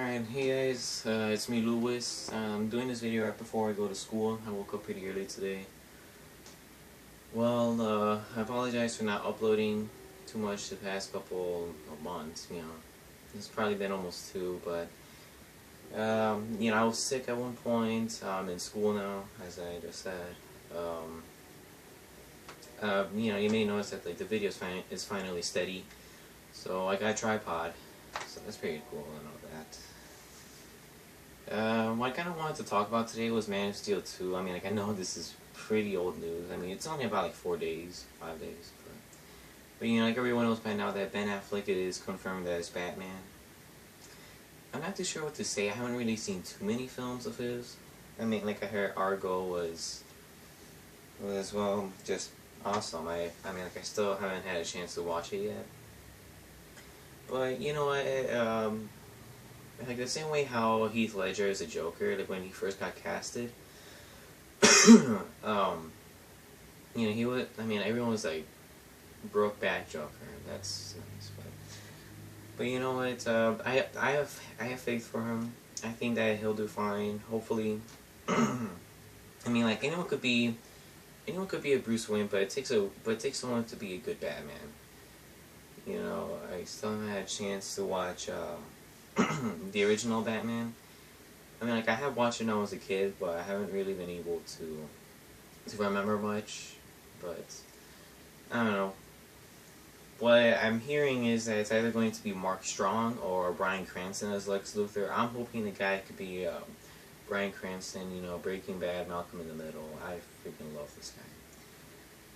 Alright, hey guys, it's me Louis. I'm doing this video right before I go to school. I woke up pretty early today. Well, I apologize for not uploading too much the past couple of months, It's probably been almost 2, but, I was sick at one point. I'm in school now, as I just said. You may notice that, like, the video is finally steady. So I got a tripod, so that's pretty cool and all that. What I kind of wanted to talk about today was Man of Steel 2. I mean, I know this is pretty old news. I mean, it's only about like 4 days, 5 days. But like everyone knows by now that Ben Affleck is confirmed as Batman. I'm not too sure what to say. I haven't really seen too many films of his. I mean, like I heard Argo was well, just awesome. I still haven't had a chance to watch it yet. But you know what? Like the same way how Heath Ledger is a Joker, like when he first got casted, he was. I mean, everyone was like, broke back Joker. That's nice, but you know what? I have faith for him. I think that he'll do fine. Hopefully. I mean, like anyone could be a Bruce Wayne, but it takes someone to be a good Batman. I still haven't had a chance to watch the original Batman. I mean, like I have watched it when I was a kid, but I haven't really been able to remember much. But I don't know. What I'm hearing is that it's either going to be Mark Strong or Bryan Cranston as Lex Luthor. I'm hoping the guy could be Bryan Cranston. Breaking Bad, Malcolm in the Middle. I freaking love this guy.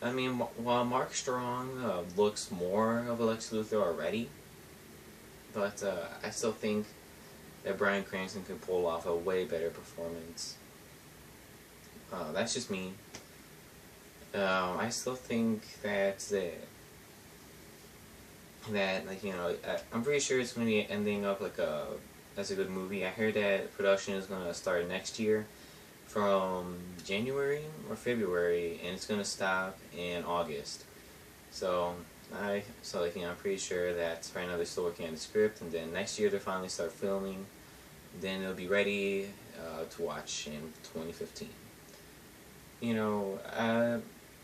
I mean, while Mark Strong looks more of a Lex Luthor already, but I still think that Bryan Cranston could pull off a way better performance. That's just me. I still think that I'm pretty sure it's going to be ending up like as a good movie. I heard that production is going to start next year from January or February, and it's going to stop in August. So I'm pretty sure that right now they're still working on the script, and then next year they'll finally start filming. Then it'll be ready to watch in 2015.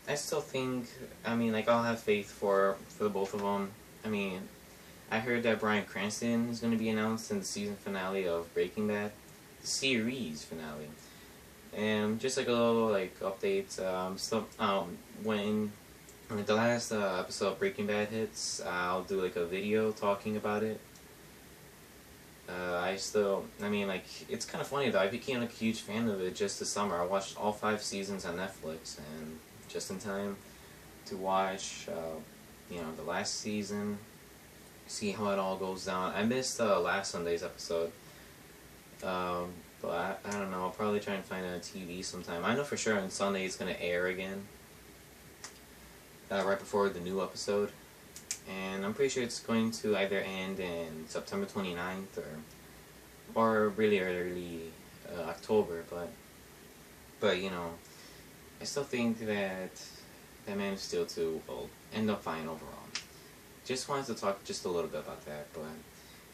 I still think, I'll have faith for the both of them. I mean, I heard that Bryan Cranston is going to be announced in the season finale of Breaking Bad, the series finale. And just like a little update, when the last episode of Breaking Bad hits, I'll do a video talking about it. It's kind of funny though. I became a huge fan of it just this summer. I watched all 5 seasons on Netflix, and just in time to watch, the last season, see how it all goes down. I missed last Sunday's episode, but I don't know. I'll probably try and find it on TV sometime. I know for sure on Sunday it's gonna air again, right before the new episode. And I'm pretty sure it's going to either end in September 29th or really early October. But I still think that Man of Steel 2 will end up fine overall. Just wanted to talk just a little bit about that.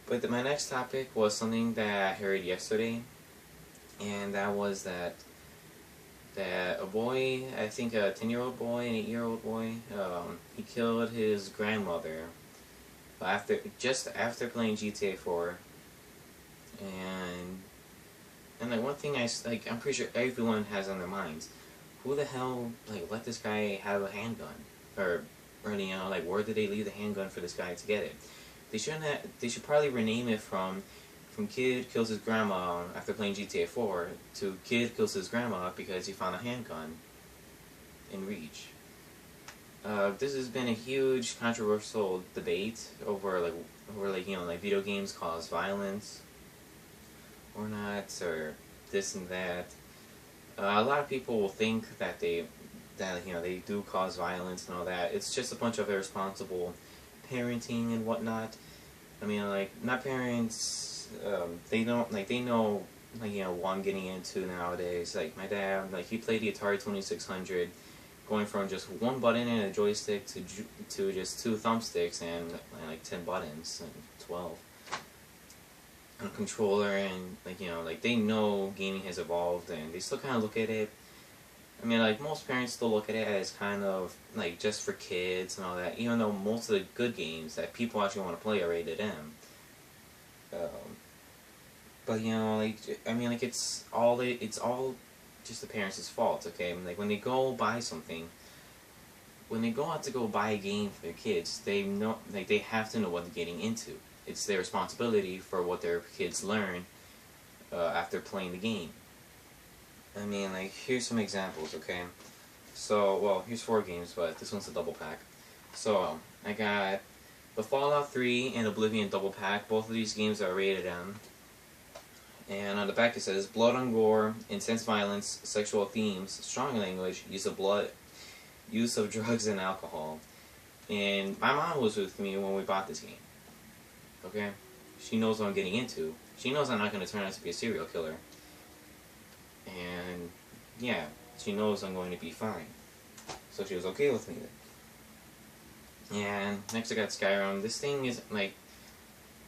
But my next topic was something that I heard yesterday, and that was that a boy, I think a 10-year-old boy, an 8-year-old boy, he killed his grandmother after playing GTA 4. And one thing I'm pretty sure everyone has on their minds: who the hell let this guy have a handgun? Or where did they leave the handgun for this guy to get it? They should probably rename it from kid kills his grandma after playing GTA 4 to kid kills his grandma because he found a handgun in Reach. This has been a huge controversial debate over video games cause violence or not, or this and that. A lot of people will think that they do cause violence and all that. It's just a bunch of irresponsible parenting and whatnot. My parents, they know what I'm getting into nowadays. My dad, he played the Atari 2600, going from just one button and a joystick to just 2 thumbsticks and 10 buttons and 12. on a controller, and like, you know, like they know gaming has evolved, and they still kind of look at it. I mean, like most parents still look at it as kind of like just for kids and all that, even though most of the good games that people actually want to play are rated M. Um, but you know, like I mean, like it's all just the parents' fault. Okay, I mean, like when they go buy something, when they go out to go buy a game for their kids, they know, like they have to know what they're getting into. It's their responsibility for what their kids learn after playing the game. I mean, like here's some examples. Okay, so well, here's 4 games, but this one's a double pack. So I got the Fallout 3 and Oblivion double pack. Both of these games are rated M. And on the back it says blood and gore, intense violence, sexual themes, strong language, use of blood, use of drugs and alcohol. And my mom was with me when we bought this game. Okay? She knows what I'm getting into. She knows I'm not going to turn out to be a serial killer. And yeah, she knows I'm going to be fine. So she was okay with me then. And next I got Skyrim. This thing is like,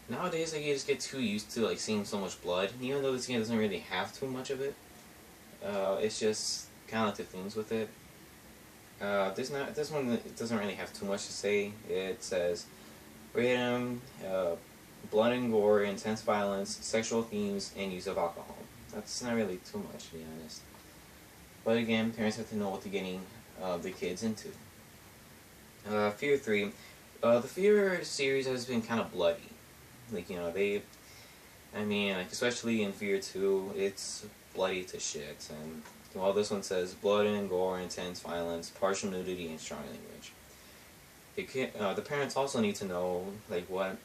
nowadays like, you just get too used to like seeing so much blood. Even though this game doesn't really have too much of it, it's just kind of like the things with it. This one it doesn't really have too much to say. It says random, blood and gore, intense violence, sexual themes, and use of alcohol. That's not really too much, to be honest. But again, parents have to know what they're getting the kids into. Fear 3. The Fear series has been kind of bloody. Like, you know, I mean, like, especially in Fear 2, it's bloody to shit. And, well, this one says blood and gore, intense violence, partial nudity, and strong language. The parents also need to know, like, what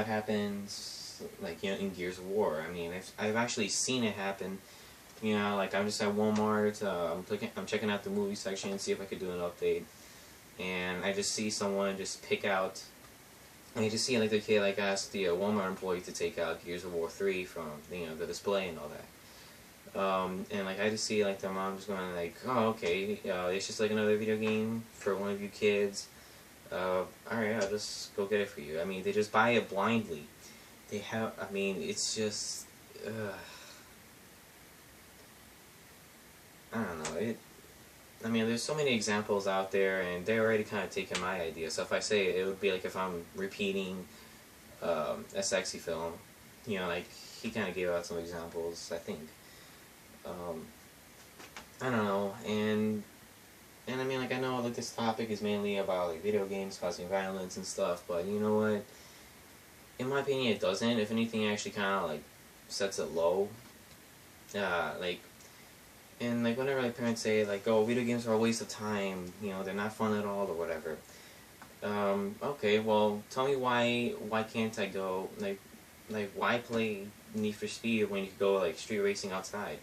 happens, like, you know, in Gears of War. I mean, I've actually seen it happen. You know, like, I'm just at Walmart, I'm checking out the movie section and see if I could do an update. And I just see someone just pick out, and you just see like the kid like ask the Walmart employee to take out Gears of War 3 from, you know, the display and all that. And like I just see like the mom just going like, oh okay, it's just like another video game for one of you kids. Alright, I'll just go get it for you. I mean, they just buy it blindly. They have, I mean, it's just, I don't know, I mean, there's so many examples out there, and they're already kind of taking my idea. So if I say it, it would be like if I'm repeating a sexy film. You know, like, he kind of gave out some examples, I think. I don't know, and I mean, like, I know like this topic is mainly about like video games causing violence and stuff, but you know what? In my opinion, it doesn't. If anything, it actually kind of like sets it low. Like. And like whenever like parents say like, oh, video games are a waste of time, you know, they're not fun at all or whatever. Okay, well, tell me why can't I go like why play Need for Speed when you could go like street racing outside?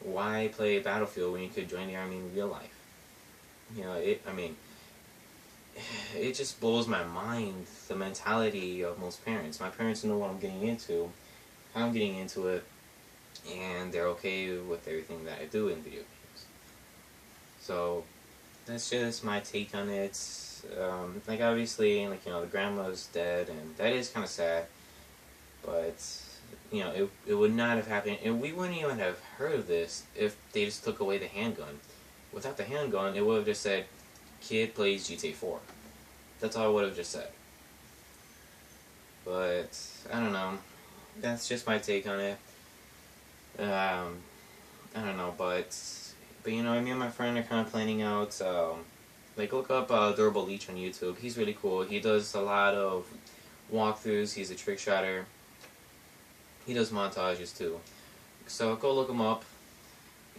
Why play Battlefield when you could join the army in real life? You know, I mean, it just blows my mind, the mentality of most parents. My parents know what I'm getting into, how I'm getting into it, and they're okay with everything that I do in video games. So that's just my take on it. Like obviously, like, you know, the grandma's dead, and that is kind of sad. But you know, it would not have happened, and we wouldn't even have heard of this if they just took away the handgun. Without the handgun, it would have just said, "Kid plays GTA 4." That's all it would have just said. But I don't know. That's just my take on it. I don't know, but you know, me and my friend are kind of planning out, like, look up Durable Leech on YouTube. He's really cool. He does a lot of walkthroughs. He's a trick shotter. He does montages too. So go look him up.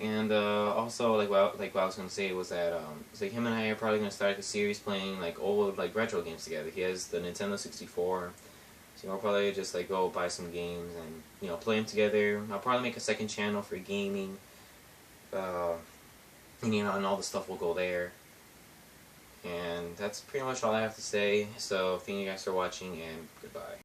And also, like what I was gonna say was that it's like him and I are probably gonna start a series playing like old like retro games together. He has the Nintendo 64. So we'll probably just like go buy some games and, you know, play them together. I'll probably make a second channel for gaming, and you know, and all the stuff will go there. And that's pretty much all I have to say. So thank you guys for watching, and goodbye.